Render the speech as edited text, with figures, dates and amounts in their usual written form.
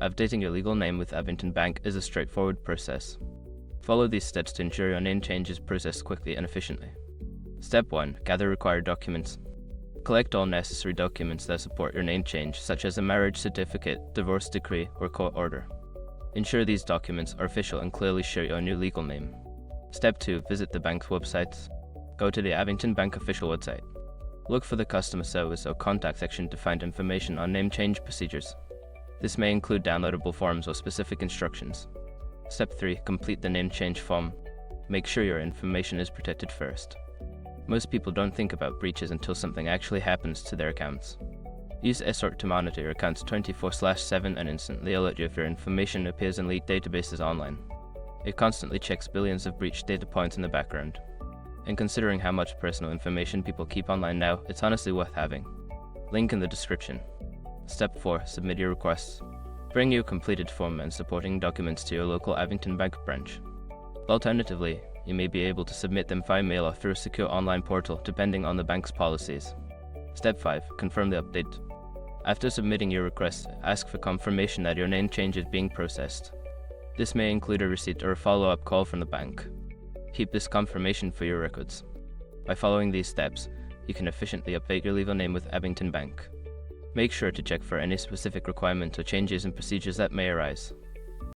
Updating your legal name with Abington Bank is a straightforward process. Follow these steps to ensure your name change is processed quickly and efficiently. Step 1. Gather required documents. Collect all necessary documents that support your name change, such as a marriage certificate, divorce decree, or court order. Ensure these documents are official and clearly show your new legal name. Step 2. Visit the bank's website. Go to the Abington Bank official website. Look for the customer service or contact section to find information on name change procedures. This may include downloadable forms or specific instructions. Step 3. Complete the name change form. Make sure your information is protected first. Most people don't think about breaches until something actually happens to their accounts. Use Esort to monitor your accounts 24/7 and instantly alert you if your information appears in leaked databases online. It constantly checks billions of breached data points in the background. And considering how much personal information people keep online now, it's honestly worth having. Link in the description. Step 4. Submit your requests. Bring your completed form and supporting documents to your local Abington Bank branch. Alternatively, you may be able to submit them via mail or through a secure online portal, depending on the bank's policies. Step 5. Confirm the update. After submitting your request, ask for confirmation that your name change is being processed. This may include a receipt or a follow-up call from the bank. Keep this confirmation for your records. By following these steps, you can efficiently update your legal name with Abington Bank. Make sure to check for any specific requirements or changes in procedures that may arise.